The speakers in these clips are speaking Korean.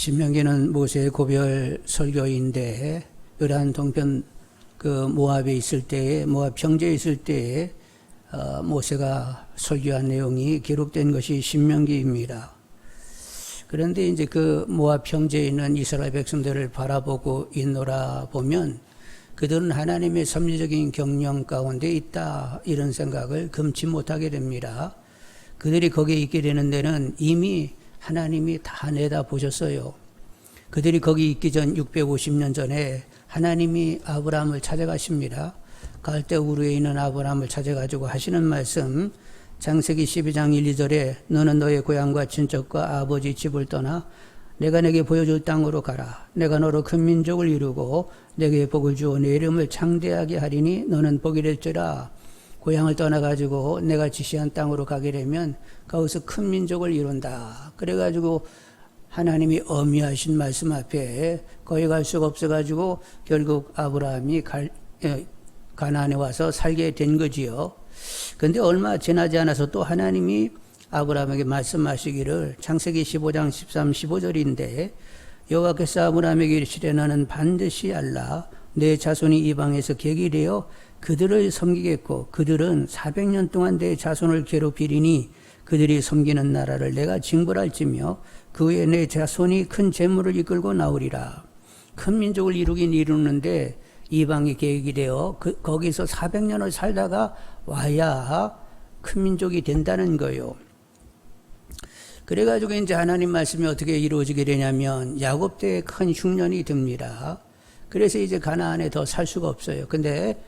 신명기는 모세의 고별 설교인데 요단 동편 모압에 있을 때에 모압 평지에 있을 때에 모세가 설교한 내용이 기록된 것이 신명기입니다. 그런데 이제 그 모압 평지에 있는 이스라엘 백성들을 바라보고 있노라 보면 그들은 하나님의 섭리적인 경영 가운데 있다 이런 생각을 금치 못하게 됩니다. 그들이 거기에 있게 되는 데는 이미 하나님이 다 내다보셨어요. 그들이 거기 있기 전 650년 전에 하나님이 아브라함을 찾아가십니다. 갈대 우르에 있는 아브라함을 찾아가지고 하시는 말씀 창세기 12장 1, 2절에 너는 너의 고향과 친척과 아버지 집을 떠나 내가 내게 보여줄 땅으로 가라. 내가 너로 큰 민족을 이루고 내게 복을 주어 내 이름을 창대하게 하리니 너는 복이 될지라. 고향을 떠나가지고 내가 지시한 땅으로 가게 되면 거기서 큰 민족을 이룬다. 그래가지고 하나님이 어미하신 말씀 앞에 거기 갈 수가 없어가지고 결국 아브라함이 가나안에 와서 살게 된 거지요. 그런데 얼마 지나지 않아서 또 하나님이 아브라함에게 말씀하시기를 창세기 15장 13, 15절인데 여호와께서 아브라함에게 이르시되 너는 반드시 알라 내 자손이 이방에서 객이 되어 그들을 섬기겠고 그들은 400년 동안 내 자손을 괴롭히리니 그들이 섬기는 나라를 내가 징벌할지며 그 후에 내 자손이 큰 재물을 이끌고 나오리라. 큰 민족을 이루긴 이루는데 이방이 계획이 되어 거기서 400년을 살다가 와야 큰 민족이 된다는 거예요. 그래가지고 이제 하나님 말씀이 어떻게 이루어지게 되냐면 야곱 때에 큰 흉년이 듭니다. 그래서 이제 가나안에 더 살 수가 없어요. 근데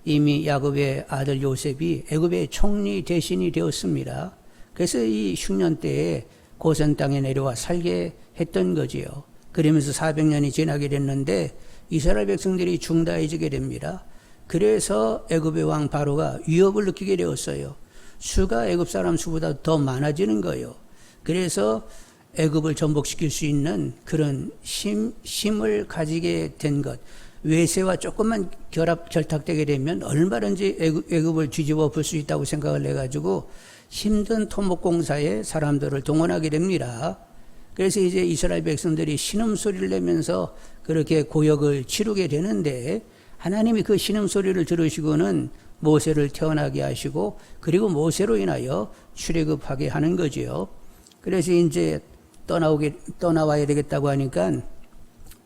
이미 야곱의 아들 요셉이 애굽의 총리 대신이 되었습니다. 그래서 이 흉년 때에 고센 땅에 내려와 살게 했던 거지요. 그러면서 400년이 지나게 됐는데 이스라엘 백성들이 중다해지게 됩니다. 그래서 애굽의 왕 바로가 위협을 느끼게 되었어요. 수가 애굽 사람 수보다 더 많아지는 거예요. 그래서 애굽을 전복시킬 수 있는 그런 힘을 가지게 된 것. 외세와 조금만 결탁되게 되면 얼마든지 애굽을 뒤집어 볼 수 있다고 생각을 해가지고 힘든 토목공사에 사람들을 동원하게 됩니다. 그래서 이제 이스라엘 백성들이 신음소리를 내면서 그렇게 고역을 치르게 되는데 하나님이 그 신음소리를 들으시고는 모세를 태어나게 하시고 그리고 모세로 인하여 출애굽하게 하는 거지요. 그래서 이제 떠나와야 되겠다고 하니까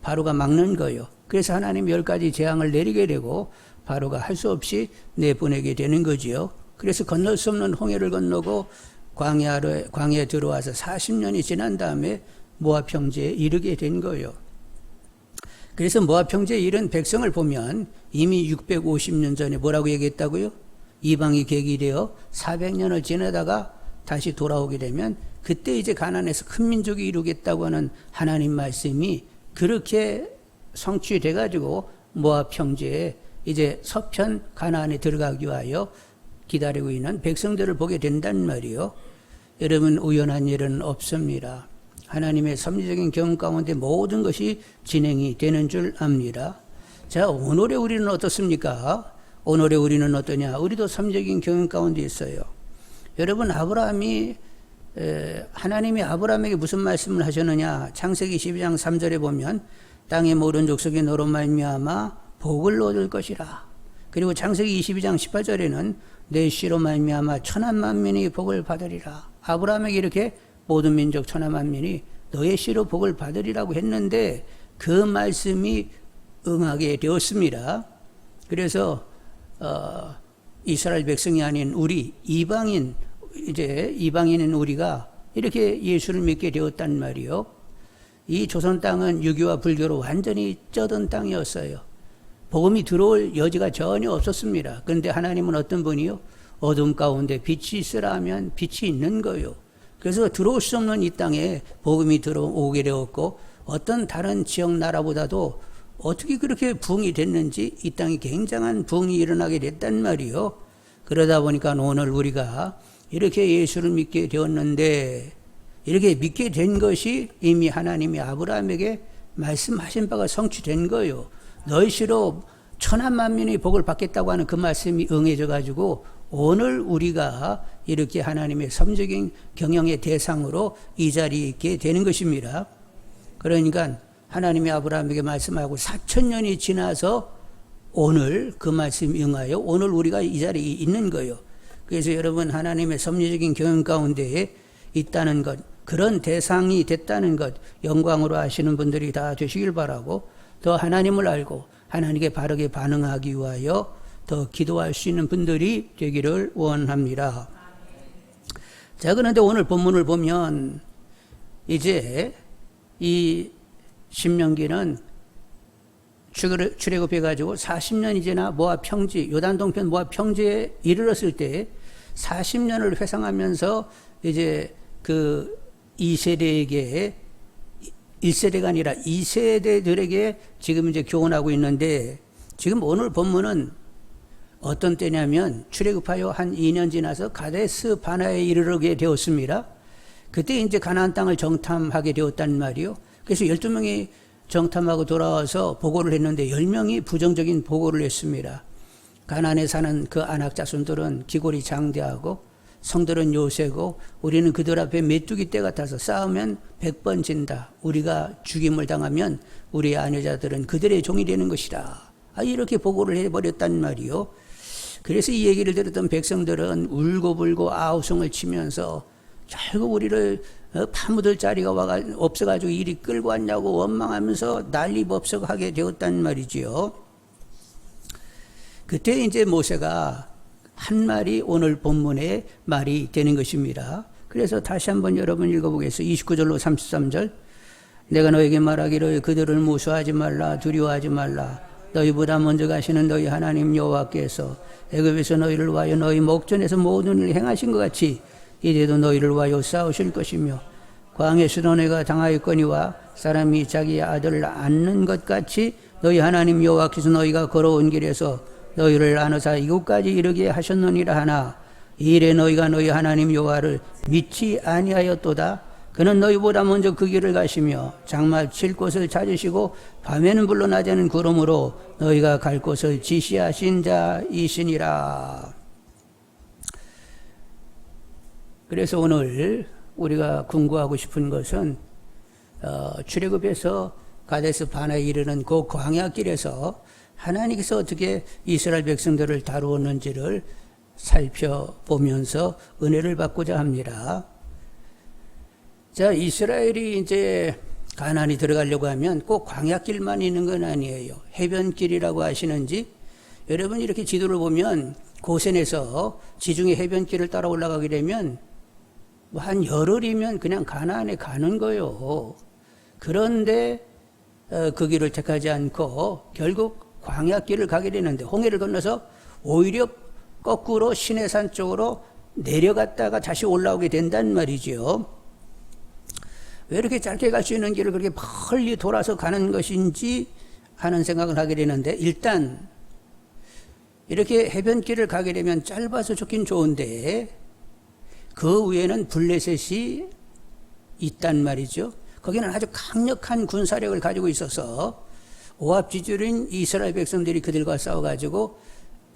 바로가 막는 거예요. 그래서 하나님이 10가지 재앙을 내리게 되고 바로가 할 수 없이 내보내게 되는 거지요. 그래서 건널 수 없는 홍해를 건너고 광야에 들어와서 40년이 지난 다음에 모압 평지에 이르게 된 거예요. 그래서 모압 평지에 이른 백성을 보면 이미 650년 전에 뭐라고 얘기했다고요? 이방이 객이 되어 400년을 지내다가 다시 돌아오게 되면 그때 이제 가나안에서 큰 민족이 이루겠다고 하는 하나님 말씀이 그렇게 성취돼 가지고 모압 평지에 이제 서편 가나안에 들어가기 위하여 기다리고 있는 백성들을 보게 된단 말이요. 여러분 우연한 일은 없습니다. 하나님의 섭리적인 경험 가운데 모든 것이 진행이 되는 줄 압니다. 자, 오늘의 우리는 어떻습니까? 오늘의 우리는 어떠냐? 우리도 섭리적인 경험 가운데 있어요. 여러분 하나님이 아브라함에게 무슨 말씀을 하셨느냐? 창세기 12장 3절에 보면 땅의 모든 족속이 너로 말미암아 복을 얻을 것이라. 그리고 창세기 22장 18절에는 내 씨로 말미암아 천한 만민이 복을 받으리라. 아브라함에게 이렇게 모든 민족 천한 만민이 너의 씨로 복을 받으리라고 했는데 그 말씀이 응하게 되었습니다. 그래서 이스라엘 백성이 아닌 우리 이방인인 우리가 이렇게 예수를 믿게 되었단 말이요. 이 조선 땅은 유교와 불교로 완전히 쩌든 땅이었어요. 복음이 들어올 여지가 전혀 없었습니다. 그런데 하나님은 어떤 분이요? 어둠 가운데 빛이 있으라 하면 빛이 있는 거예요. 그래서 들어올 수 없는 이 땅에 복음이 들어오게 되었고 어떤 다른 지역 나라보다도 어떻게 그렇게 부흥이 됐는지 이 땅에 굉장한 부흥이 일어나게 됐단 말이요. 그러다 보니까 오늘 우리가 이렇게 예수를 믿게 되었는데 이렇게 믿게 된 것이 이미 하나님이 아브라함에게 말씀하신 바가 성취된 거예요. 너희 씨로 천한 만민이 복을 받겠다고 하는 그 말씀이 응해져 가지고 오늘 우리가 이렇게 하나님의 섭리적인 경영의 대상으로 이 자리에 있게 되는 것입니다. 그러니까 하나님이 아브라함에게 말씀하고 4,000년이 지나서 오늘 그 말씀이 응하여 오늘 우리가 이 자리에 있는 거예요. 그래서 여러분 하나님의 섭리적인 경영 가운데에 있다는 것, 그런 대상이 됐다는 것 영광으로 아시는 분들이 다 되시길 바라고, 더 하나님을 알고 하나님께 바르게 반응하기 위하여 더 기도할 수 있는 분들이 되기를 원합니다. 자, 그런데 오늘 본문을 보면 이제 이 신명기는 출애굽해가지고 40년이 지나 모압 평지, 요단 동편 모압 평지에 이르렀을 때 40년을 회상하면서 이제 그 2세대에게 1세대가 아니라 2세대들에게 지금 이제 교훈하고 있는데, 지금 오늘 본문은 어떤 때냐면 출애굽하여 한 2년 지나서 가데스 바나에 이르게 되었습니다. 그때 이제 가나안 땅을 정탐하게 되었단 말이요. 그래서 12명이 정탐하고 돌아와서 보고를 했는데 10명이 부정적인 보고를 했습니다. 가나안에 사는 그 아낙 자손들은 기골이 장대하고 성들은 요새고 우리는 그들 앞에 메뚜기 떼 같아서 싸우면 100번 진다. 우리가 죽임을 당하면 우리 아내자들은 그들의 종이 되는 것이다. 이렇게 보고를 해버렸단 말이요. 그래서 이 얘기를 들었던 백성들은 울고불고 아우성을 치면서 결국 우리를 파묻을 자리가 없어가지고 이리 끌고 왔냐고 원망하면서 난리법석하게 되었단 말이지요. 그때 이제 모세가 한 말이 오늘 본문의 말이 되는 것입니다. 그래서 다시 한번 여러분 읽어보겠습니다. 29절로 33절. 내가 너에게 말하기를 그들을 무수하지 말라, 두려워하지 말라. 너희보다 먼저 가시는 너희 하나님 여호와께서 애굽에서 너희를 위하여 너희 목전에서 모든 일을 행하신 것 같이 이제도 너희를 위하여 싸우실 것이며, 광야에서도 너희가 당하였거니와 사람이 자기 아들을 안는 것 같이 너희 하나님 여호와께서 너희가 걸어온 길에서 너희를 안으사 이곳까지 이르게 하셨느니라 하나, 이 일에 너희가 너희 하나님 여호와를 믿지 아니하였도다. 그는 너희보다 먼저 그 길을 가시며 장막 칠 곳을 찾으시고 밤에는 불러 낮에는 구름으로 너희가 갈 곳을 지시하신 자이시니라. 그래서 오늘 우리가 궁구하고 싶은 것은 출애굽해서 가데스 바나에 이르는 그 광야길에서 하나님께서 어떻게 이스라엘 백성들을 다루었는지를 살펴보면서 은혜를 받고자 합니다. 자, 이스라엘이 이제 가나안이 들어가려고 하면 꼭 광야길만 있는 건 아니에요. 해변길이라고 아시는지? 여러분 이렇게 지도를 보면 고센에서 지중해 해변길을 따라 올라가게 되면 뭐 한 열흘이면 그냥 가나안에 가는 거예요. 그런데 그 길을 택하지 않고 결국 광야길을 가게 되는데, 홍해를 건너서 오히려 거꾸로 시내산 쪽으로 내려갔다가 다시 올라오게 된단 말이죠. 왜 이렇게 짧게 갈 수 있는 길을 그렇게 멀리 돌아서 가는 것인지 하는 생각을 하게 되는데, 일단 이렇게 해변길을 가게 되면 짧아서 좋긴 좋은데 그 위에는 블레셋이 있단 말이죠. 거기는 아주 강력한 군사력을 가지고 있어서 오합지졸인 이스라엘 백성들이 그들과 싸워가지고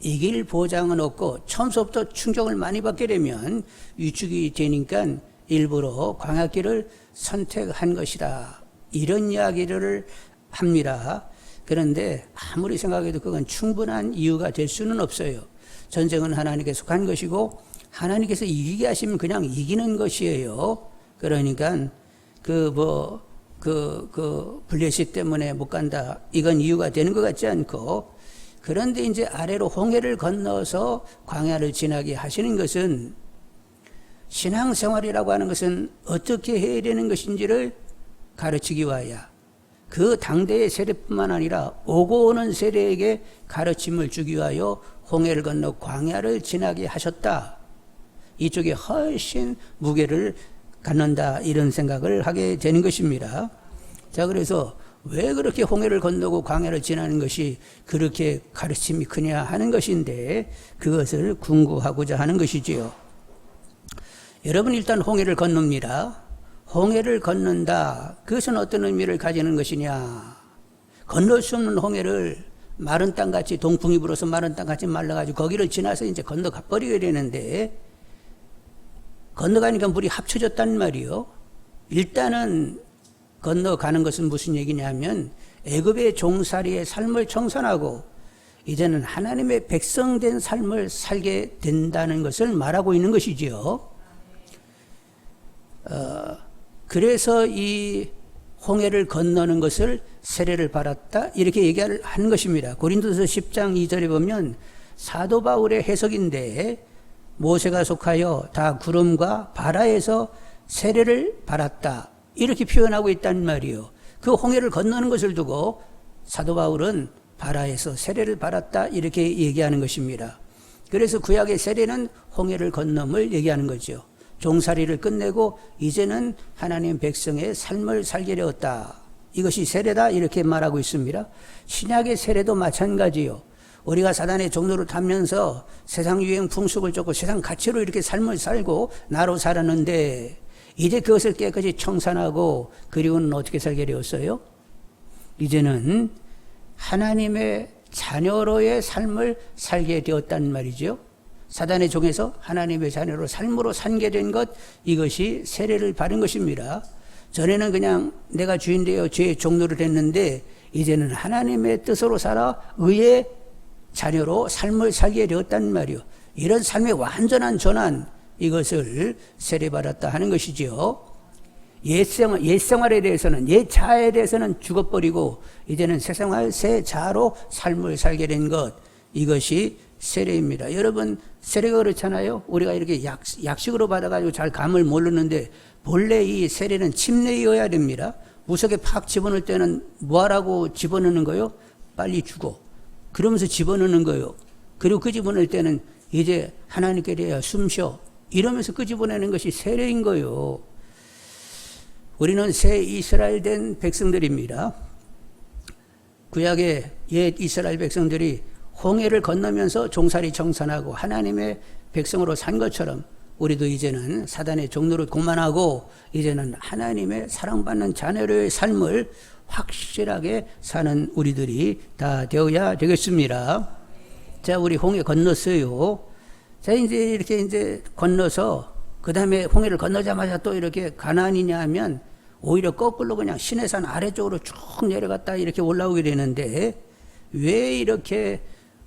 이길 보장은 없고 처음부터 충격을 많이 받게 되면 위축이 되니까 일부러 광야길을 선택한 것이다. 이런 이야기를 합니다. 그런데 아무리 생각해도 그건 충분한 이유가 될 수는 없어요. 전쟁은 하나님께 속한 것이고 하나님께서 이기게 하시면 그냥 이기는 것이에요. 그러니까 블레셋 때문에 못 간다, 이건 이유가 되는 것 같지 않고, 그런데 이제 아래로 홍해를 건너서 광야를 지나게 하시는 것은 신앙생활이라고 하는 것은 어떻게 해야 되는 것인지를 가르치기 위하여 그 당대의 세대뿐만 아니라 오고 오는 세대에게 가르침을 주기 위하여 홍해를 건너 광야를 지나게 하셨다. 이쪽에 훨씬 무게를 갖는다, 이런 생각을 하게 되는 것입니다. 자, 그래서 왜 그렇게 홍해를 건너고 광야를 지나는 것이 그렇게 가르침이 크냐 하는 것인데, 그것을 궁구하고자 하는 것이지요. 여러분 일단 홍해를 건넙니다. 홍해를 건넌다, 그것은 어떤 의미를 가지는 것이냐. 건널 수 없는 홍해를 마른 땅같이, 동풍이 불어서 마른 땅같이 말라가지고 거기를 지나서 이제 건너가 버리게 되는데, 건너가니까 물이 합쳐졌단 말이요. 일단은 건너가는 것은 무슨 얘기냐면 애굽의 종살이의 삶을 청산하고 이제는 하나님의 백성된 삶을 살게 된다는 것을 말하고 있는 것이지요. 그래서 이 홍해를 건너는 것을 세례를 받았다 이렇게 얘기하는 것입니다. 고린도서 10장 2절에 보면 사도 바울의 해석인데 모세가 속하여 다 구름과 바다에서 세례를 받았다 이렇게 표현하고 있단 말이요. 그 홍해를 건너는 것을 두고 사도 바울은 바다에서 세례를 받았다 이렇게 얘기하는 것입니다. 그래서 구약의 세례는 홍해를 건넘을 얘기하는 거죠. 종살이를 끝내고 이제는 하나님 백성의 삶을 살게 되었다. 이것이 세례다 이렇게 말하고 있습니다. 신약의 세례도 마찬가지요. 우리가 사단의 종로를 타면서 세상 유행 풍속을 쫓고 세상 가치로 이렇게 삶을 살고 나로 살았는데 이제 그것을 깨끗이 청산하고 그리고는 어떻게 살게 되었어요? 이제는 하나님의 자녀로의 삶을 살게 되었단 말이죠. 사단의 종에서 하나님의 자녀로 삶으로 살게 된 것, 이것이 세례를 받은 것입니다. 전에는 그냥 내가 주인 되어 죄의 종로를 했는데 이제는 하나님의 뜻으로 살아 의의 자녀로 삶을 살게 되었단 말이요. 이런 삶의 완전한 전환, 이것을 세례받았다 하는 것이지요. 옛 생활에 대해서는, 옛 자아에 대해서는 죽어버리고 이제는 새 생활, 새 자아로 삶을 살게 된 것, 이것이 세례입니다. 여러분, 세례가 그렇잖아요. 우리가 이렇게 약식으로 받아가지고 잘 감을 모르는데 본래 이 세례는 침례여야 됩니다. 무속에 팍 집어넣을 때는 뭐하라고 집어넣는 거요? 빨리 죽어. 그러면서 집어넣는 거요. 그리고 그 집어넣을 때는 이제 하나님께 대하여 숨쉬어. 이러면서 끄집어내는 것이 세례인 거요. 우리는 새 이스라엘 된 백성들입니다. 구약의 옛 이스라엘 백성들이 홍해를 건너면서 종살이 청산하고 하나님의 백성으로 산 것처럼 우리도 이제는 사단의 종노릇 그만하고 이제는 하나님의 사랑받는 자녀의 삶을 확실하게 사는 우리들이 다 되어야 되겠습니다. 자, 우리 홍해 건넜어요. 자, 이제 이렇게 건너서 그 다음에 홍해를 건너자마자 또 이렇게 가나안이냐 하면 오히려 거꾸로 그냥 시내산 아래쪽으로 쭉 내려갔다 이렇게 올라오게 되는데 왜 이렇게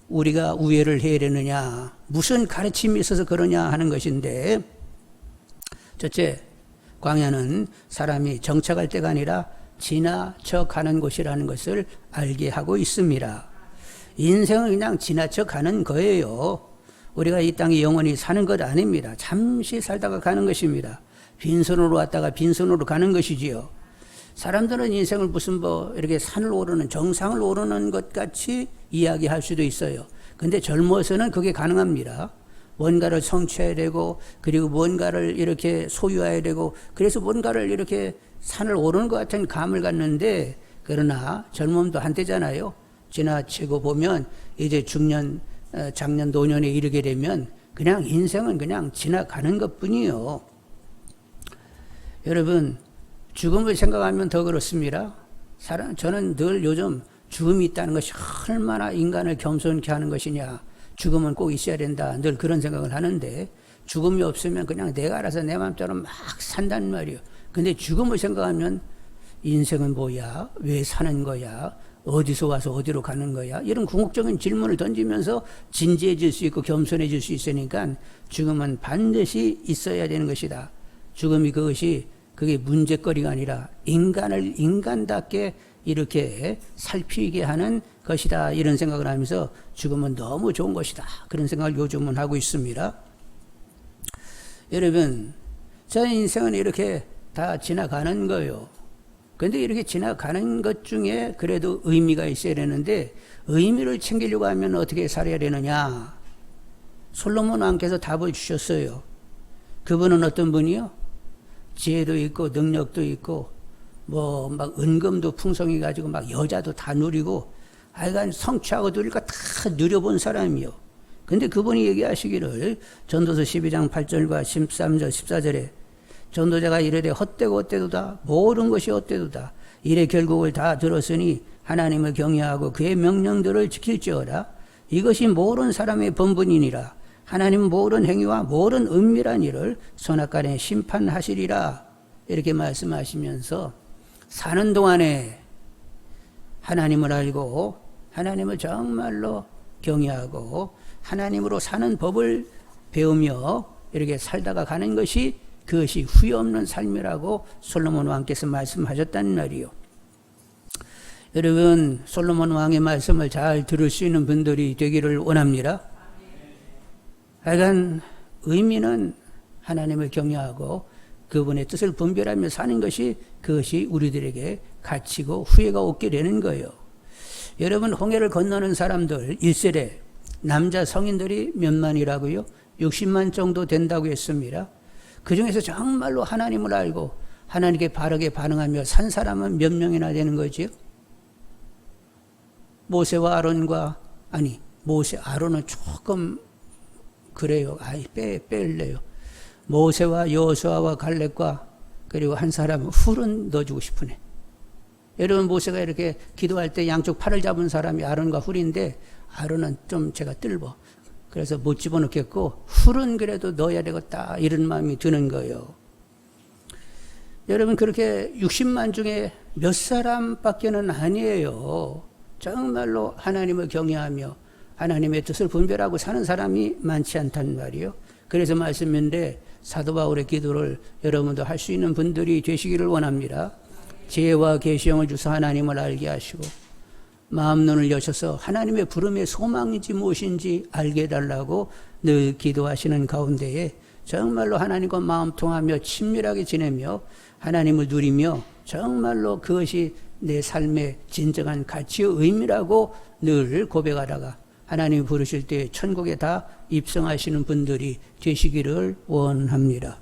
우리가 우회를 해야 되느냐, 무슨 가르침이 있어서 그러냐 하는 것인데, 첫째, 광야는 사람이 정착할 때가 아니라 지나쳐 가는 곳이라는 것을 알게 하고 있습니다. 인생은 그냥 지나쳐 가는 거예요. 우리가 이 땅에 영원히 사는 것 아닙니다. 잠시 살다가 가는 것입니다. 빈손으로 왔다가 빈손으로 가는 것이지요. 사람들은 인생을 무슨 이렇게 산을 오르는, 정상을 오르는 것 같이 이야기할 수도 있어요. 근데 젊어서는 그게 가능합니다. 뭔가를 성취해야 되고, 그리고 뭔가를 이렇게 소유해야 되고, 그래서 뭔가를 이렇게 산을 오르는 것 같은 감을 갖는데, 그러나 젊음도 한때잖아요. 지나치고 보면 이제 중년, 장년, 노년에 이르게 되면 그냥 인생은 그냥 지나가는 것 뿐이에요. 여러분, 죽음을 생각하면 더 그렇습니다. 저는 늘 요즘 죽음이 있다는 것이 얼마나 인간을 겸손케 하는 것이냐. 죽음은 꼭 있어야 된다. 늘 그런 생각을 하는데 죽음이 없으면 그냥 내가 알아서 내 마음대로 막 산단 말이에요. 근데 죽음을 생각하면 인생은 뭐야? 왜 사는 거야? 어디서 와서 어디로 가는 거야? 이런 궁극적인 질문을 던지면서 진지해질 수 있고 겸손해질 수 있으니까 죽음은 반드시 있어야 되는 것이다. 죽음이 그게 문제거리가 아니라 인간을 인간답게 이렇게 살피게 하는 것이다. 이런 생각을 하면서 죽음은 너무 좋은 것이다. 그런 생각을 요즘은 하고 있습니다. 여러분, 저 인생은 이렇게 다 지나가는 거예요. 그런데 이렇게 지나가는 것 중에 그래도 의미가 있어야 되는데 의미를 챙기려고 하면 어떻게 살아야 되느냐. 솔로몬 왕께서 답을 주셨어요. 그분은 어떤 분이요? 지혜도 있고 능력도 있고 막 은금도 풍성해 가지고 막 여자도 다 누리고 하여간 성취하고 누릴 거 다 누려본 사람이요. 근데 그분이 얘기하시기를 전도서 12장 8절과 13절 14절에 전도자가 이르되 헛되도다 모든 것이 헛되도다 이래 결국을 다 들었으니 하나님을 경외하고 그의 명령들을 지킬지어다 이것이 모든 사람의 본분이니라 하나님은 모든 행위와 모든 은밀한 일을 선악간에 심판하시리라 이렇게 말씀하시면서 사는 동안에 하나님을 알고 하나님을 정말로 경외하고 하나님으로 사는 법을 배우며 이렇게 살다가 가는 것이 그것이 후회 없는 삶이라고 솔로몬 왕께서 말씀하셨단 말이요. 여러분, 솔로몬 왕의 말씀을 잘 들을 수 있는 분들이 되기를 원합니다. 하여간 의미는 하나님을 경외하고 그분의 뜻을 분별하며 사는 것이 그것이 우리들에게 가치고 후회가 없게 되는 거예요. 여러분, 홍해를 건너는 사람들 1세대 남자 성인들이 몇만이라고요? 60만 정도 된다고 했습니다. 그 중에서 정말로 하나님을 알고 하나님께 바르게 반응하며 산 사람은 몇 명이나 되는 거지요? 모세와 아론과 아론은 조금 그래요. 뺄래요. 모세와 여호수아와 갈렙과 그리고 한 사람은 훌은 넣어주고 싶으네. 여러분, 모세가 이렇게 기도할 때 양쪽 팔을 잡은 사람이 아론과 훌인데 아론은 좀 제가 뜰보 그래서 못 집어넣겠고 훌은 그래도 넣어야 되겠다 이런 마음이 드는 거예요. 여러분, 그렇게 60만 중에 몇 사람밖에는 아니에요. 정말로 하나님을 경외하며 하나님의 뜻을 분별하고 사는 사람이 많지 않단 말이에요. 그래서 말씀인데 사도 바울의 기도를 여러분도 할 수 있는 분들이 되시기를 원합니다. 지혜와 계시형을 주사 하나님을 알게 하시고 마음 눈을 여셔서 하나님의 부름의 소망인지 무엇인지 알게 해달라고 늘 기도하시는 가운데에 정말로 하나님과 마음 통하며 친밀하게 지내며 하나님을 누리며 정말로 그것이 내 삶의 진정한 가치의 의미라고 늘 고백하다가 하나님이 부르실 때 천국에 다 입성하시는 분들이 되시기를 원합니다.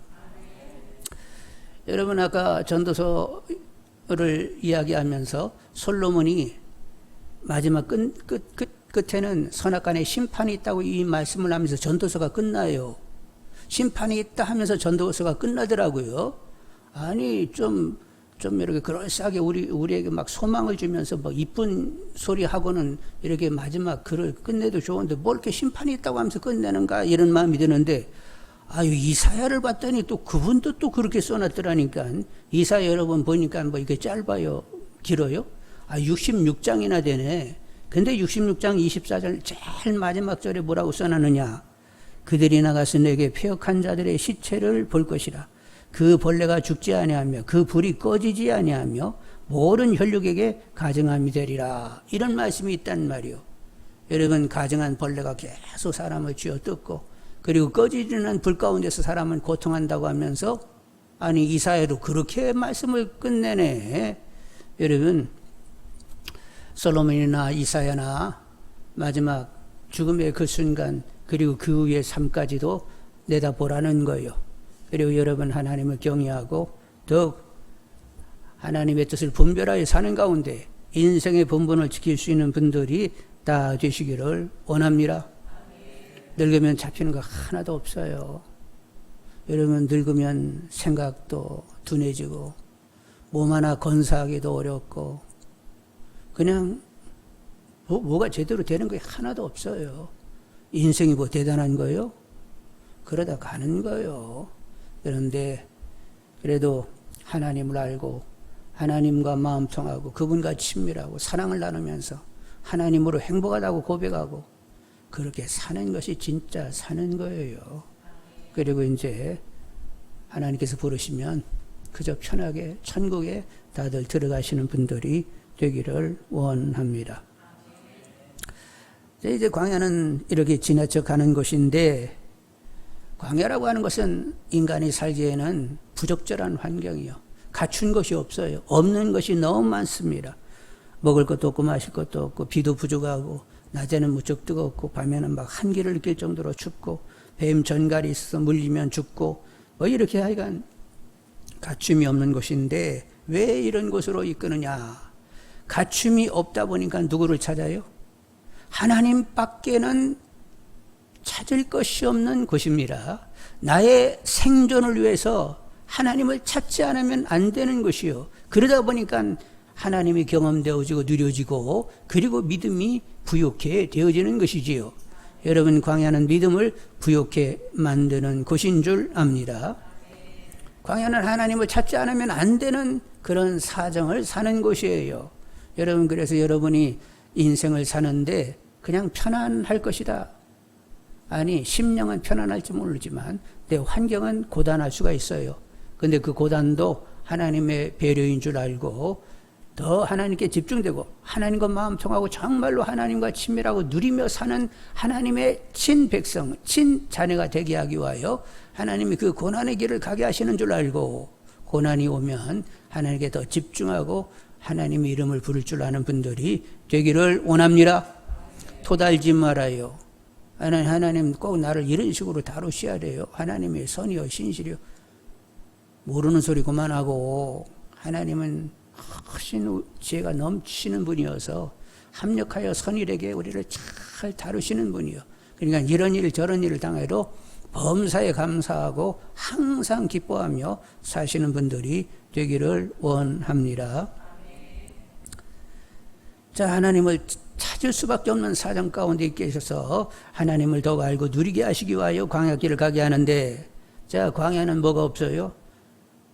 여러분, 아까 전도서를 이야기하면서 솔로몬이 마지막 끝에는 선악간에 심판이 있다고 이 말씀을 하면서 전도서가 끝나요. 심판이 있다 하면서 전도서가 끝나더라고요. 아니, 좀 이렇게 그럴싸하게 우리에게 막 소망을 주면서 뭐 이쁜 소리 하고는 이렇게 마지막 글을 끝내도 좋은데 뭘 이렇게 심판이 있다고 하면서 끝내는가 이런 마음이 드는데, 이사야를 봤더니 또 그분도 또 그렇게 써놨더라니까. 이사야 여러분 보니까 뭐 이게 짧아요? 길어요? 66장이나 되네. 근데 66장 24절 제일 마지막 절에 뭐라고 써놨느냐? 그들이 나가서 내게 패역한 자들의 시체를 볼 것이라. 그 벌레가 죽지 아니하며 그 불이 꺼지지 아니하며 모든 혈육에게 가증함이 되리라. 이런 말씀이 있단 말이요. 여러분, 가증한 벌레가 계속 사람을 쥐어뜯고 그리고 꺼지지는 불 가운데서 사람은 고통한다고 하면서 이사야도 그렇게 말씀을 끝내네. 여러분, 솔로몬이나 이사야나 마지막 죽음의 그 순간 그리고 그 후의 삶까지도 내다보라는 거예요. 그리고 여러분, 하나님을 경외하고 더욱 하나님의 뜻을 분별하여 사는 가운데 인생의 본분을 지킬 수 있는 분들이 다 되시기를 원합니다. 늙으면 잡히는 거 하나도 없어요. 여러분, 늙으면 생각도 둔해지고 몸 하나 건사하기도 어렵고 그냥 뭐가 제대로 되는 게 하나도 없어요. 인생이 뭐 대단한 거예요? 그러다 가는 거예요. 그런데 그래도 하나님을 알고 하나님과 마음 통하고 그분과 친밀하고 사랑을 나누면서 하나님으로 행복하다고 고백하고 그렇게 사는 것이 진짜 사는 거예요. 그리고 이제 하나님께서 부르시면 그저 편하게 천국에 다들 들어가시는 분들이 되기를 원합니다. 이제 광야는 이렇게 지나쳐 가는 곳인데, 광야라고 하는 것은 인간이 살기에는 부적절한 환경이요. 갖춘 것이 없어요. 없는 것이 너무 많습니다. 먹을 것도 없고 마실 것도 없고 비도 부족하고 낮에는 무척 뜨겁고 밤에는 막 한기를 느낄 정도로 춥고 뱀 전갈이 있어서 물리면 죽고 뭐 이렇게 하여간 갖춤이 없는 곳인데 왜 이런 곳으로 이끄느냐? 갖춤이 없다 보니까 누구를 찾아요? 하나님밖에는 찾을 것이 없는 곳입니다. 나의 생존을 위해서 하나님을 찾지 않으면 안 되는 것이요. 그러다 보니까 하나님이 경험되어지고 누려지고 그리고 믿음이 부욕해 되어지는 것이지요. 여러분, 광야는 믿음을 부욕해 만드는 곳인 줄 압니다. 광야는 하나님을 찾지 않으면 안 되는 그런 사정을 사는 곳이에요. 여러분, 그래서 여러분이 인생을 사는데 그냥 편안할 것이다. 아니, 심령은 편안할지 모르지만 내 환경은 고단할 수가 있어요. 근데 그 고단도 하나님의 배려인 줄 알고 더 하나님께 집중되고 하나님과 마음 통하고 정말로 하나님과 친밀하고 누리며 사는 하나님의 친백성, 친자녀가 되게 하기 위하여 하나님이 그 고난의 길을 가게 하시는 줄 알고 고난이 오면 하나님께 더 집중하고 하나님의 이름을 부를 줄 아는 분들이 되기를 원합니다. 토달지 말아요. 하나님 꼭 나를 이런 식으로 다루셔야 돼요. 하나님의 선이요 신실이요. 모르는 소리 그만하고 하나님은 크신 지혜가 넘치는 분이어서 합력하여 선일에게 우리를 잘 다루시는 분이요. 그러니까 이런 일 저런 일을 당해도 범사에 감사하고 항상 기뻐하며 사시는 분들이 되기를 원합니다. 자, 하나님을 찾을 수밖에 없는 사정 가운데 계셔서 하나님을 더욱 알고 누리게 하시기 위하여 광야길을 가게 하는데, 자, 광야는 뭐가 없어요?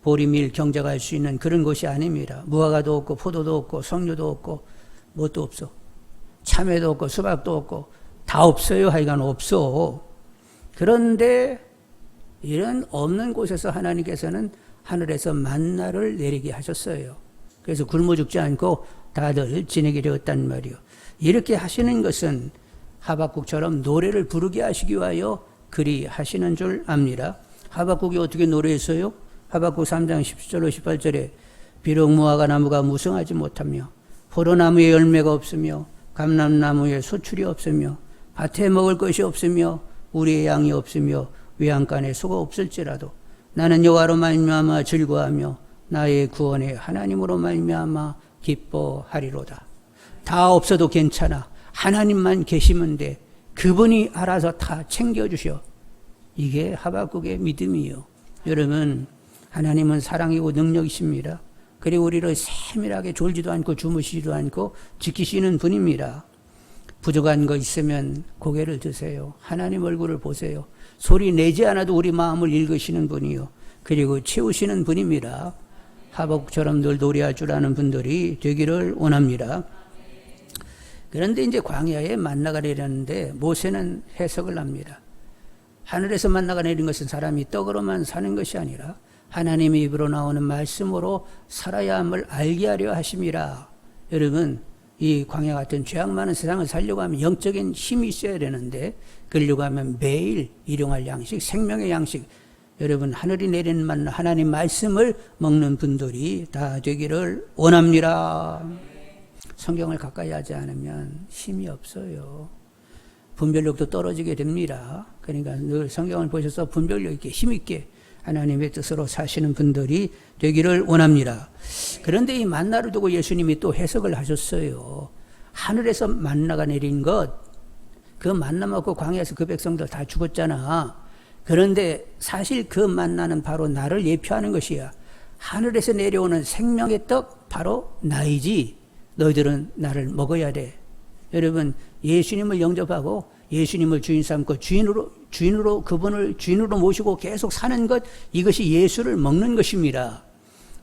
보리밀 경작할 수 있는 그런 곳이 아닙니다. 무화과도 없고 포도도 없고 석류도 없고 뭣도 없어. 참외도 없고 수박도 없고 다 없어요. 하여간 없어. 그런데 이런 없는 곳에서 하나님께서는 하늘에서 만나를 내리게 하셨어요. 그래서 굶어 죽지 않고 다들 지내게 되었단 말이요. 이렇게 하시는 것은 하박국처럼 노래를 부르게 하시기 위하여 그리 하시는 줄 압니다. 하박국이 어떻게 노래했어요? 하박국 3장 17절로 18절에 비록 무화과 나무가 무성하지 못하며 포도나무에 열매가 없으며 감람나무에 소출이 없으며 밭에 먹을 것이 없으며 우리의 양이 없으며 외양간에 소가 없을지라도 나는 여호와로 말미암아 즐거워하며 나의 구원의 하나님으로 말미암아 기뻐하리로다. 다 없어도 괜찮아. 하나님만 계시면 돼. 그분이 알아서 다 챙겨주셔. 이게 하박국의 믿음이요. 여러분, 하나님은 사랑이고 능력이십니다. 그리고 우리를 세밀하게 졸지도 않고 주무시지도 않고 지키시는 분입니다. 부족한 거 있으면 고개를 드세요. 하나님 얼굴을 보세요. 소리 내지 않아도 우리 마음을 읽으시는 분이요. 그리고 채우시는 분입니다. 하박국처럼 늘 노래할 줄 아는 분들이 되기를 원합니다. 그런데 이제 광야에 만나가 내렸는데 모세는 해석을 합니다. 하늘에서 만나가 내린 것은 사람이 떡으로만 사는 것이 아니라 하나님의 입으로 나오는 말씀으로 살아야 함을 알게 하려 하심이라. 여러분, 이 광야 같은 죄악 많은 세상을 살려고 하면 영적인 힘이 있어야 되는데, 그러려고 하면 매일 일용할 양식, 생명의 양식, 여러분 하늘이 내리는 만나 하나님 말씀을 먹는 분들이 다 되기를 원합니다. 성경을 가까이 하지 않으면 힘이 없어요. 분별력도 떨어지게 됩니다. 그러니까 늘 성경을 보셔서 분별력 있게 힘있게 하나님의 뜻으로 사시는 분들이 되기를 원합니다. 그런데 이 만나를 두고 예수님이 또 해석을 하셨어요. 하늘에서 만나가 내린 것, 그 만나 먹고 광야에서 그 백성들 다 죽었잖아. 그런데 사실 그 만나는 바로 나를 예표하는 것이야. 하늘에서 내려오는 생명의 떡 바로 나이지. 너희들은 나를 먹어야 돼. 여러분, 예수님을 영접하고 예수님을 주인 삼고 주인으로 그분을 주인으로 모시고 계속 사는 것, 이것이 예수를 먹는 것입니다.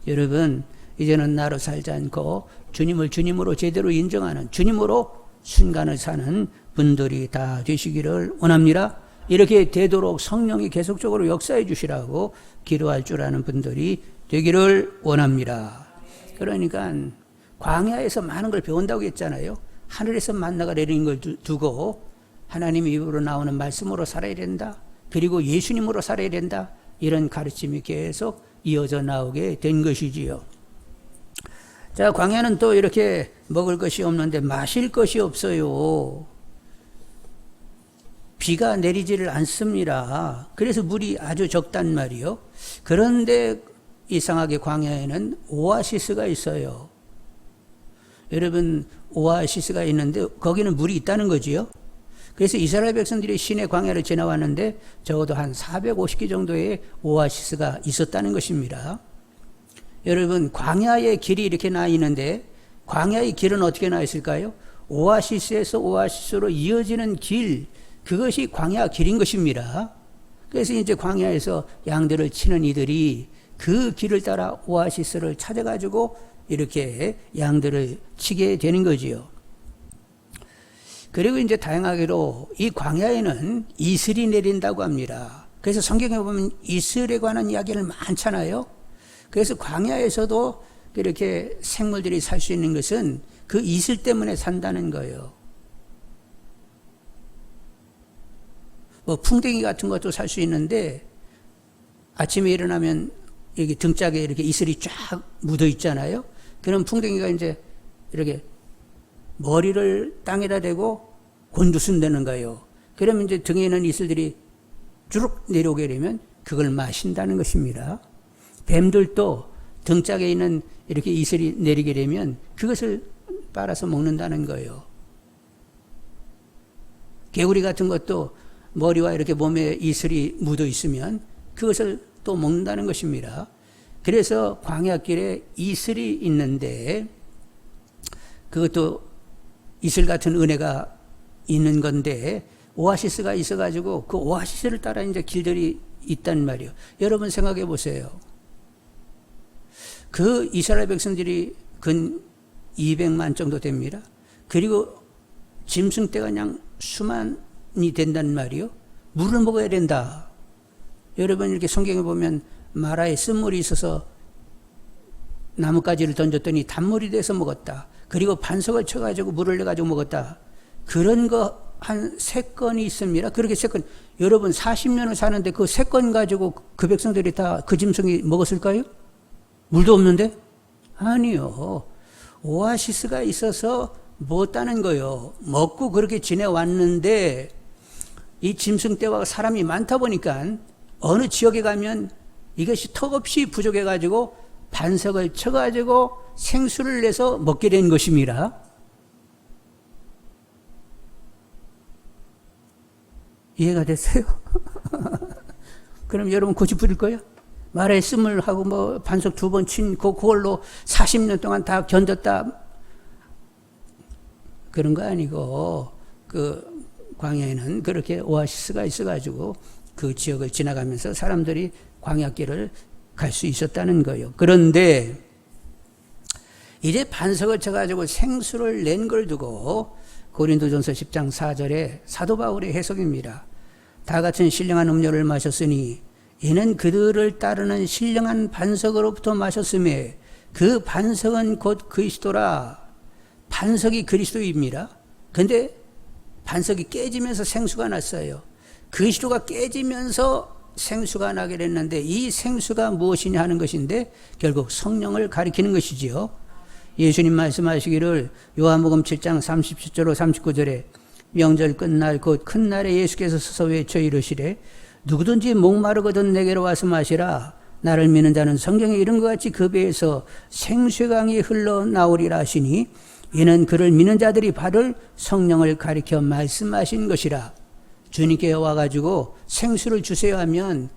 여러분, 이제는 나로 살지 않고 주님을 주님으로 제대로 인정하는, 주님으로 순간을 사는 분들이 다 되시기를 원합니다. 이렇게 되도록 성령이 계속적으로 역사해 주시라고 기도할 줄 아는 분들이 되기를 원합니다. 그러니까 광야에서 많은 걸 배운다고 했잖아요. 하늘에서 만나가 내리는 걸 두고 하나님 입으로 나오는 말씀으로 살아야 된다. 그리고 예수님으로 살아야 된다. 이런 가르침이 계속 이어져 나오게 된 것이지요. 자, 광야는 또 이렇게 먹을 것이 없는데 마실 것이 없어요. 비가 내리지를 않습니다. 그래서 물이 아주 적단 말이요. 그런데 이상하게 광야에는 오아시스가 있어요. 여러분, 오아시스가 있는데 거기는 물이 있다는 거지요. 그래서 이스라엘 백성들이 시내 광야를 지나왔는데 적어도 한 450개 정도의 오아시스가 있었다는 것입니다. 여러분, 광야의 길이 이렇게 나 있는데 광야의 길은 어떻게 나 있을까요? 오아시스에서 오아시스로 이어지는 길, 그것이 광야 길인 것입니다. 그래서 이제 광야에서 양들을 치는 이들이 그 길을 따라 오아시스를 찾아가지고 이렇게 양들을 치게 되는 거지요. 그리고 이제 다양하게도 이 광야에는 이슬이 내린다고 합니다. 그래서 성경에 보면 이슬에 관한 이야기를 많잖아요. 그래서 광야에서도 이렇게 생물들이 살 수 있는 것은 그 이슬 때문에 산다는 거예요. 뭐 풍뎅이 같은 것도 살 수 있는데 아침에 일어나면 여기 등짝에 이렇게 이슬이 쫙 묻어 있잖아요. 그럼 풍뎅이가 이제 이렇게 머리를 땅에다 대고 곤두순다는 거예요. 그러면 이제 등에 있는 이슬들이 주룩 내려오게 되면 그걸 마신다는 것입니다. 뱀들도 등짝에 있는 이렇게 이슬이 내리게 되면 그것을 빨아서 먹는다는 거예요. 개구리 같은 것도 머리와 이렇게 몸에 이슬이 묻어 있으면 그것을 또 먹는다는 것입니다. 그래서 광야길에 이슬이 있는데 그것도 이슬 같은 은혜가 있는 건데 오아시스가 있어가지고 그 오아시스를 따라 이제 길들이 있단 말이에요. 여러분 생각해 보세요. 그 이스라엘 백성들이 근 200만 정도 됩니다. 그리고 짐승떼가 그냥 수만이 된단 말이에요. 물을 먹어야 된다. 여러분 이렇게 성경에 보면 마라에 쓴물이 있어서 나뭇가지를 던졌더니 단물이 돼서 먹었다. 그리고 반석을 쳐가지고 물을 내가지고 먹었다. 그런 거 한 3건이 있습니다. 그렇게 3건. 여러분 40년을 사는데 그 3건 가지고 그 백성들이 다 그 짐승이 먹었을까요? 물도 없는데? 아니요. 오아시스가 있어서 먹었다는 거예요. 먹고 그렇게 지내왔는데 이 짐승떼와 사람이 많다 보니까 어느 지역에 가면 이것이 턱없이 부족해가지고 반석을 쳐가지고 생수를 내서 먹게 된 것입니다. 이해가 됐어요? 그럼 여러분 고집 부릴 거예요? 말에 쓴물 하고 뭐 반석 2번 친 그걸로 40년 동안 다 견뎠다. 그런 거 아니고 그 광야에는 그렇게 오아시스가 있어가지고 그 지역을 지나가면서 사람들이 광야길을 갈 수 있었다는 거예요. 그런데 이제 반석을 쳐가지고 생수를 낸 걸 두고 고린도전서 10장 4절에 사도 바울의 해석입니다. 다 같은 신령한 음료를 마셨으니 이는 그들을 따르는 신령한 반석으로부터 마셨음에 그 반석은 곧 그리스도라. 반석이 그리스도입니다. 근데 반석이 깨지면서 생수가 났어요. 그리스도가 깨지면서 생수가 나게 됐는데 이 생수가 무엇이냐 하는 것인데 결국 성령을 가리키는 것이지요. 예수님 말씀하시기를 요한복음 7장 37절로 39절에 명절 끝날 곧 큰 날에 예수께서 서서 외쳐 이르시되 누구든지 목마르거든 내게로 와서 마시라. 나를 믿는 자는 성경에 이른 것 같이 그 배에서 생수강이 흘러나오리라 하시니 이는 그를 믿는 자들이 받을 성령을 가리켜 말씀하신 것이라. 주님께 와가지고 생수를 주세요 하면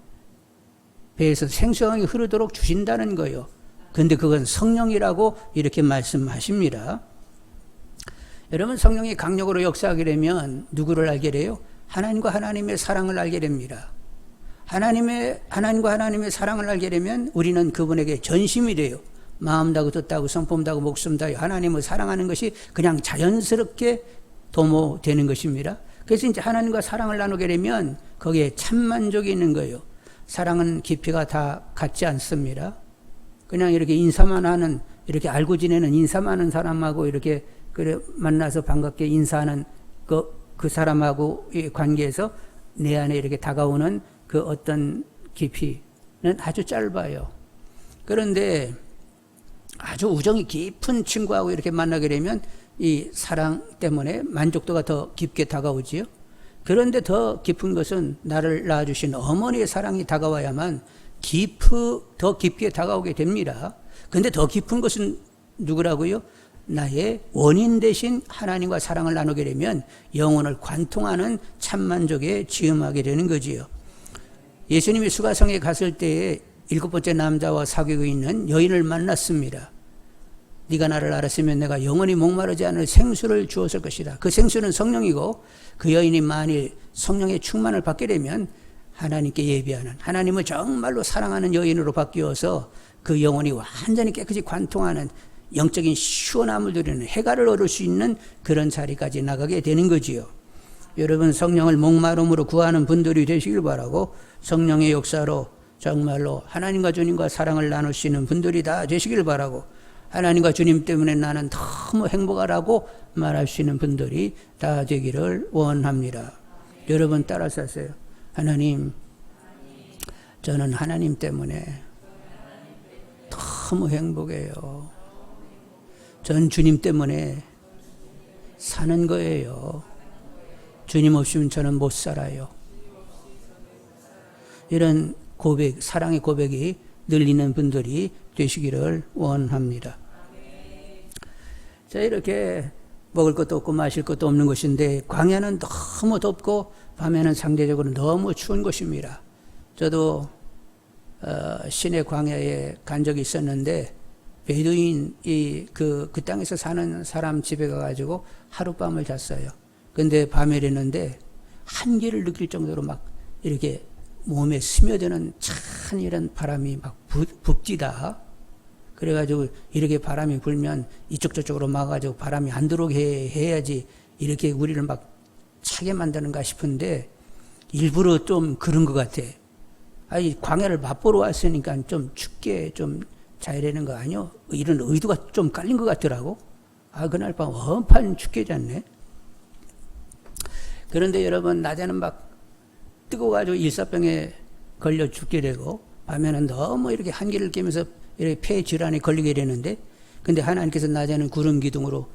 배에서 생수강이 흐르도록 주신다는 거예요. 근데 그건 성령이라고 이렇게 말씀하십니다. 여러분 성령이 강력으로 역사하게 되면 누구를 알게 돼요? 하나님과 하나님의 사랑을 알게 됩니다. 하나님과 하나님의 사랑을 알게 되면 우리는 그분에게 전심이 돼요. 마음 다고 뜻 다고 성품 다고 목숨 다요 하나님을 사랑하는 것이 그냥 자연스럽게 도모되는 것입니다. 그래서 이제 하나님과 사랑을 나누게 되면 거기에 참만족이 있는 거예요. 사랑은 깊이가 다 같지 않습니다. 그냥 이렇게 인사만 하는, 이렇게 알고 지내는 인사만 하는 사람하고 이렇게 그래 만나서 반갑게 인사하는 그 사람하고의 관계에서 내 안에 이렇게 다가오는 그 어떤 깊이는 아주 짧아요. 그런데 아주 우정이 깊은 친구하고 이렇게 만나게 되면 이 사랑 때문에 만족도가 더 깊게 다가오지요. 그런데 더 깊은 것은 나를 낳아주신 어머니의 사랑이 다가와야만 더 깊게 다가오게 됩니다. 그런데 더 깊은 것은 누구라고요? 나의 원인 대신 하나님과 사랑을 나누게 되면 영혼을 관통하는 참만족에 지음하게 되는 거지요. 예수님이 수가성에 갔을 때에 7번째 남자와 사귀고 있는 여인을 만났습니다. 네가 나를 알았으면 내가 영원히 목마르지 않을 생수를 주었을 것이다. 그 생수는 성령이고 그 여인이 만일 성령의 충만을 받게 되면 하나님께 예비하는, 하나님을 정말로 사랑하는 여인으로 바뀌어서 그 영혼이 완전히 깨끗이 관통하는 영적인 시원함을 누리는 해가를 얻을 수 있는 그런 자리까지 나가게 되는 거지요. 여러분, 성령을 목마름으로 구하는 분들이 되시길 바라고, 성령의 역사로 정말로 하나님과 주님과 사랑을 나눌 수 있는 분들이 다 되시길 바라고, 하나님과 주님 때문에 나는 너무 행복하라고 말할 수 있는 분들이 다 되기를 원합니다. 여러분 따라서 하세요. 하나님, 저는 하나님 때문에 너무 행복해요. 전 주님 때문에 사는 거예요. 주님 없이면 저는 못 살아요. 이런 고백, 사랑의 고백이 늘리는 분들이 되시기를 원합니다. 자, 이렇게 먹을 것도 없고 마실 것도 없는 것인데 광야는 너무 덥고 밤에는 상대적으로 너무 추운 것입니다. 저도 시내 광야에 간 적이 있었는데 베두인이 그 땅에서 사는 사람 집에 가가지고 하룻밤을 잤어요. 근데 밤이랬는데 한기를 느낄 정도로 막 이렇게 몸에 스며드는 찬 이런 바람이 막 붑디다. 그래가지고 이렇게 바람이 불면 이쪽 저쪽으로 막아가지고 바람이 안 들어오게 해야지 이렇게 우리를 막 차게 만드는가 싶은데 일부러 좀 그런 것 같아. 아니, 광야를 맛보러 왔으니까 좀 춥게 좀 자야 되는 거 아니요? 이런 의도가 좀 깔린 것 같더라고. 아, 그날 밤 엄청 춥게 잤네. 그런데 여러분, 낮에는 막 뜨거워가지고 일사병에 걸려 죽게 되고 밤에는 너무 이렇게 한기를 끼면서 이렇게 폐 질환에 걸리게 되는데, 근데 하나님께서 낮에는 구름 기둥으로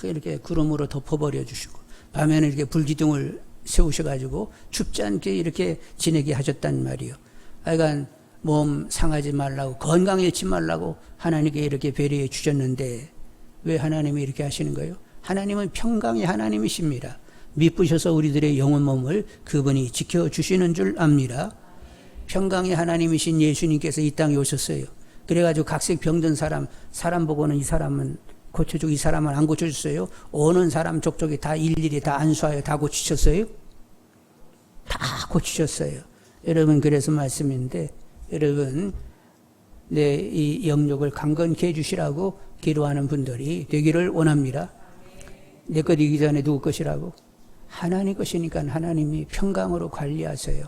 이렇게 구름으로 덮어버려 주시고 밤에는 이렇게 불 기둥을 세우셔가지고 춥지 않게 이렇게 지내게 하셨단 말이요. 하여간 몸 상하지 말라고, 건강해지 말라고 하나님께 이렇게 배려해 주셨는데 왜 하나님이 이렇게 하시는 거예요? 하나님은 평강의 하나님이십니다. 미쁘셔서 우리들의 영혼 몸을 그분이 지켜주시는 줄 압니다. 평강의 하나님이신 예수님께서 이 땅에 오셨어요. 그래가지고 각색 병든 사람 보고는 이 사람은 고쳐주고 이 사람은 안 고쳐줬어요. 오는 사람 족족이 다 일일이 다 안수하여 다 고치셨어요. 다 고치셨어요. 여러분, 그래서 말씀인데, 여러분, 이 영역을 강건케 해주시라고 기도하는 분들이 되기를 원합니다. 내 것 이기 전에 누구 것이라고? 하나님 것이니까 하나님이 평강으로 관리하세요.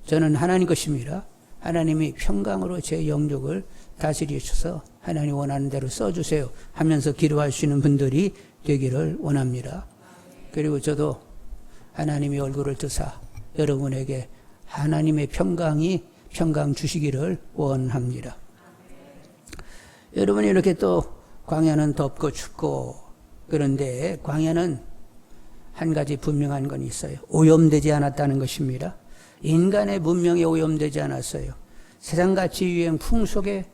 저는 하나님 것입니다. 하나님이 평강으로 제 영역을 다스려 주셔서 하나님 원하는 대로 써주세요 하면서 기도할 수 있는 분들이 되기를 원합니다. 그리고 저도 하나님의 얼굴을 뜨사 여러분에게 하나님의 평강 주시기를 원합니다. 여러분, 이렇게 또 광야는 덥고 춥고, 그런데 광야는 한 가지 분명한 건 있어요. 오염되지 않았다는 것입니다. 인간의 문명에 오염되지 않았어요. 세상같이 유행 풍속에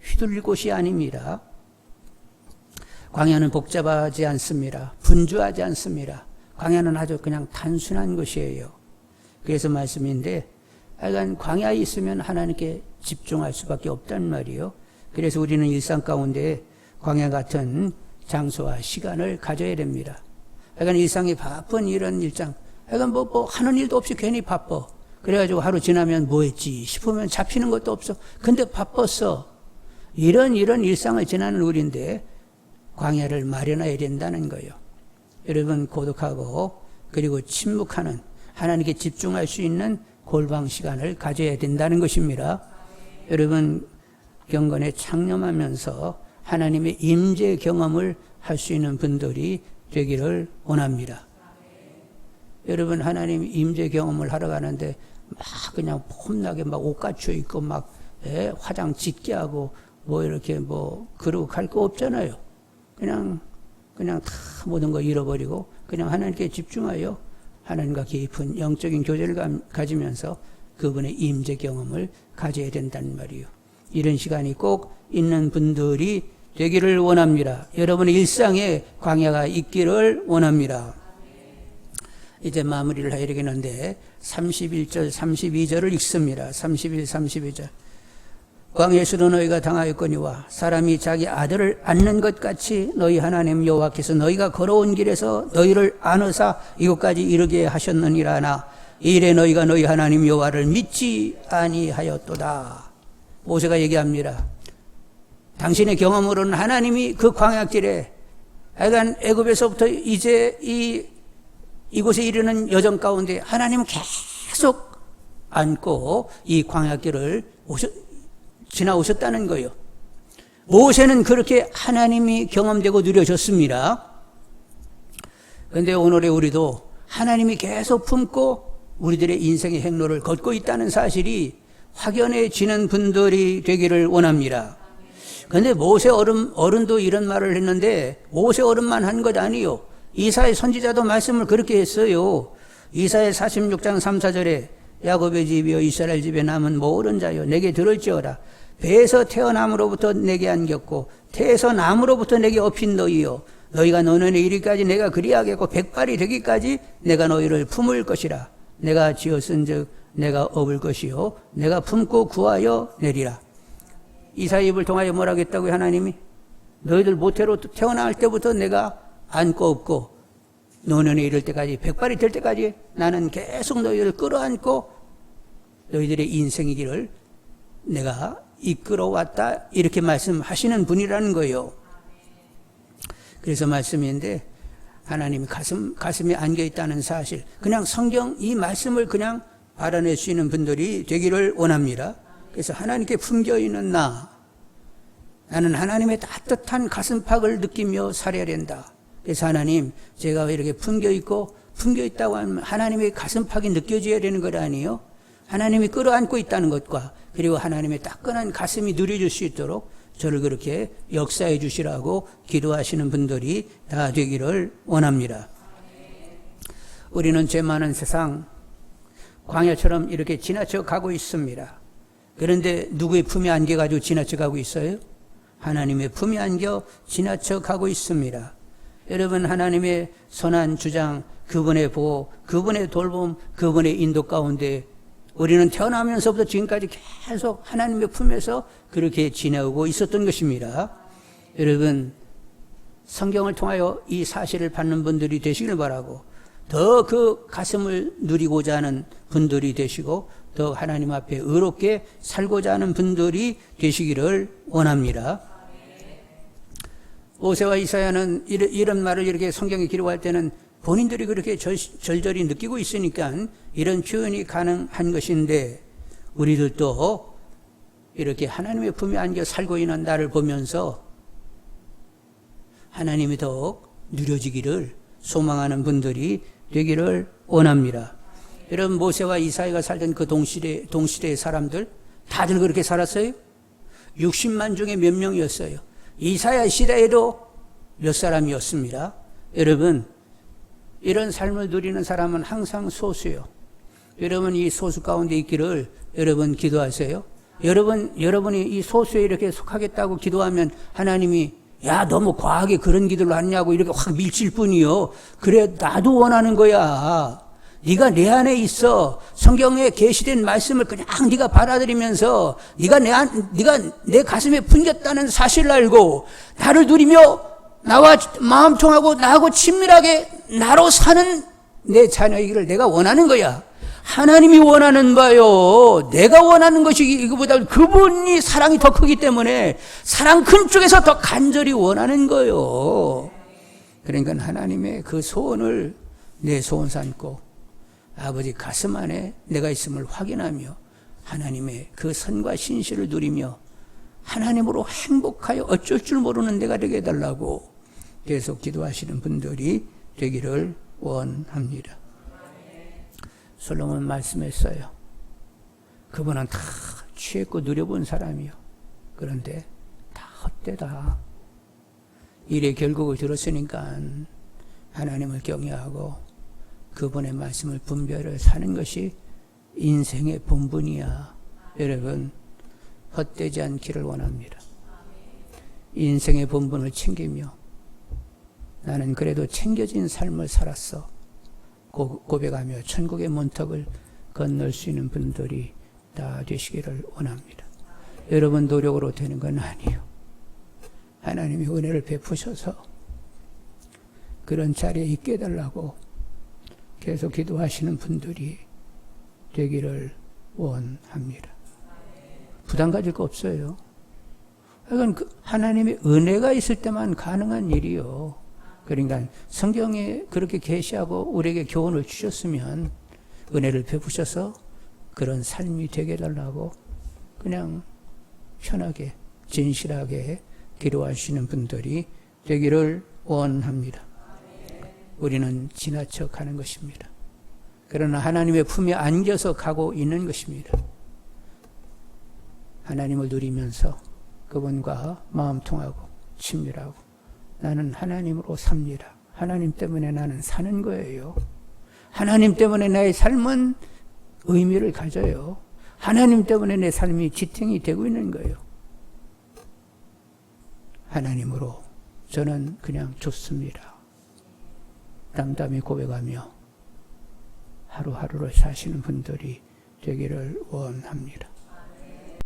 휘둘릴 곳이 아닙니다. 광야는 복잡하지 않습니다. 분주하지 않습니다. 광야는 아주 그냥 단순한 것이에요. 그래서 말씀인데, 하여간 광야에 있으면 하나님께 집중할 수밖에 없단 말이에요. 그래서 우리는 일상 가운데 광야 같은 장소와 시간을 가져야 됩니다. 하여간 일상이 바쁜 이런 일상, 하여간 뭐 하는 일도 없이 괜히 바빠. 그래가지고 하루 지나면 뭐 했지 싶으면 잡히는 것도 없어. 근데 바빴어. 이런 일상을 지나는 우리인데 광야를 마련해야 된다는 거예요. 여러분, 고독하고 그리고 침묵하는, 하나님께 집중할 수 있는 골방 시간을 가져야 된다는 것입니다. 여러분, 경건에 창념하면서 하나님의 임재 경험을 할 수 있는 분들이 되기를 원합니다. 여러분, 하나님 임재 경험을 하러 가는데 막 그냥 폼나게 막 옷 갖춰 입고 막 화장 짙게 하고 뭐 이렇게 뭐 그러고 갈 거 없잖아요. 그냥 다 모든 거 잃어버리고 그냥 하나님께 집중하여 하나님과 깊은 영적인 교제를 가지면서 그분의 임재 경험을 가져야 된다는 말이에요. 이런 시간이 꼭 있는 분들이 되기를 원합니다. 여러분의 일상에 광야가 있기를 원합니다. 이제 마무리를 해야 되겠는데 31절 32절을 읽습니다. 31, 32절. 광야에서도 너희가 당하였거니와 사람이 자기 아들을 안는 것 같이 너희 하나님 여호와께서 너희가 걸어온 길에서 너희를 안으사 이곳까지 이르게 하셨느니라나 이래 너희가 너희 하나님 여호와를 믿지 아니하였도다. 모세가 얘기합니다. 당신의 경험으로는 하나님이 그 광야길에 하여간 애굽에서부터 이제 이곳에 이르는 여정 가운데 하나님은 계속 안고 이 광야길을 지나오셨다는 거예요. 모세는 그렇게 하나님이 경험되고 누려졌습니다. 그런데 오늘의 우리도 하나님이 계속 품고 우리들의 인생의 행로를 걷고 있다는 사실이 확연해지는 분들이 되기를 원합니다. 그런데 모세 어른도 이런 말을 했는데 모세 어른만 한 것 아니요. 이사야 선지자도 말씀을 그렇게 했어요. 이사야 46장 3, 4절에 야곱의 집이여 이스라엘 집에 남은 모든 자여 내게 들을지어라. 배에서 태어남으로부터 내게 안겼고 태에서 남으로부터 내게 업힌 너희여 너희가 노년에 이르기까지 내가 그리하겠고 백발이 되기까지 내가 너희를 품을 것이라. 내가 지었은즉 내가 업을 것이요 내가 품고 구하여 내리라. 이사야 입을 통하여 뭐라고 했다고요? 하나님이 너희들 모태로 태어날 때부터 내가 안고 업고 노년에 이를 때까지 백발이 될 때까지 나는 계속 너희를 끌어안고 너희들의 인생의 길을 내가 이끌어왔다 이렇게 말씀하시는 분이라는 거예요. 그래서 말씀인데 하나님이 가슴에 안겨있다는 사실, 그냥 성경 이 말씀을 그냥 알아낼 수 있는 분들이 되기를 원합니다. 그래서 하나님께 품겨있는 나는 하나님의 따뜻한 가슴팍을 느끼며 살아야 된다. 그래서 하나님, 제가 왜 이렇게 품겨있다고 하면 하나님의 가슴팍이 느껴져야 되는 것 아니에요? 하나님이 끌어안고 있다는 것과 그리고 하나님의 따끈한 가슴이 누려질 수 있도록 저를 그렇게 역사해 주시라고 기도하시는 분들이 다 되기를 원합니다. 우리는 죄 많은 세상 광야처럼 이렇게 지나쳐 가고 있습니다. 그런데 누구의 품에 안겨가지고 지나쳐 가고 있어요? 하나님의 품에 안겨 지나쳐 가고 있습니다. 여러분, 하나님의 선한 주장, 그분의 보호, 그분의 돌봄, 그분의 인도 가운데 우리는 태어나면서부터 지금까지 계속 하나님의 품에서 그렇게 지내오고 있었던 것입니다. 여러분, 성경을 통하여 이 사실을 받는 분들이 되시길 바라고 더 그 가슴을 누리고자 하는 분들이 되시고 더 하나님 앞에 의롭게 살고자 하는 분들이 되시기를 원합니다. 모세와 이사야는 이런 말을 이렇게 성경에 기록할 때는 본인들이 그렇게 절절히 느끼고 있으니까 이런 표현이 가능한 것인데 우리들도 이렇게 하나님의 품에 안겨 살고 있는 나를 보면서 하나님이 더욱 누려지기를 소망하는 분들이 되기를 원합니다. 여러분, 모세와 이사야가 살던 그 동시대의 사람들 다들 그렇게 살았어요? 60만 중에 몇 명이었어요? 이사야 시대에도 몇 사람이었습니다. 여러분, 이런 삶을 누리는 사람은 항상 소수요. 여러분, 이 소수 가운데 있기를 여러분 기도하세요. 여러분이 이 소수에 이렇게 속하겠다고 기도하면 하나님이 야, 너무 과하게 그런 기도를 하냐고 이렇게 확 밀칠 뿐이요. 그래, 나도 원하는 거야. 네가 내 안에 있어. 성경에 계시된 말씀을 그냥 네가 받아들이면서 네가 내 가슴에 품겼다는 사실을 알고 나를 누리며 나와 마음 통하고 나하고 친밀하게 나로 사는 내 자녀이기를 내가 원하는 거야. 하나님이 원하는 바요. 내가 원하는 것이 이거보다 그분이 사랑이 더 크기 때문에 사랑 큰 쪽에서 더 간절히 원하는 거요. 그러니까 하나님의 그 소원을 내 소원 삼고 아버지 가슴 안에 내가 있음을 확인하며 하나님의 그 선과 신실을 누리며 하나님으로 행복하여 어쩔 줄 모르는 내가 되게 해달라고 계속 기도하시는 분들이 되기를 원합니다. 솔로몬 말씀했어요. 그분은 다 취했고 누려본 사람이요. 그런데 다 헛되다. 일의 결국을 들었으니까 하나님을 경외하고 그분의 말씀을 분별을 사는 것이 인생의 본분이야. 여러분, 헛되지 않기를 원합니다. 인생의 본분을 챙기며 나는 그래도 챙겨진 삶을 살았어 고백하며 천국의 문턱을 건널 수 있는 분들이 다 되시기를 원합니다. 여러분 노력으로 되는 건 아니에요. 하나님이 은혜를 베푸셔서 그런 자리에 있게 해달라고 계속 기도하시는 분들이 되기를 원합니다. 부담 가질 거 없어요. 그러니까 하나님의 은혜가 있을 때만 가능한 일이요. 그러니까 성경에 그렇게 계시하고 우리에게 교훈을 주셨으면 은혜를 베푸셔서 그런 삶이 되게 해달라고 그냥 편하게 진실하게 기도하시는 분들이 되기를 원합니다. 우리는 지나쳐 가는 것입니다. 그러나 하나님의 품에 안겨서 가고 있는 것입니다. 하나님을 누리면서 그분과 마음 통하고 친밀하고 나는 하나님으로 삽니다. 하나님 때문에 나는 사는 거예요. 하나님 때문에 나의 삶은 의미를 가져요. 하나님 때문에 내 삶이 지탱이 되고 있는 거예요. 하나님으로 저는 그냥 좋습니다. 담담히 고백하며 하루하루를 사시는 분들이 되기를 원합니다.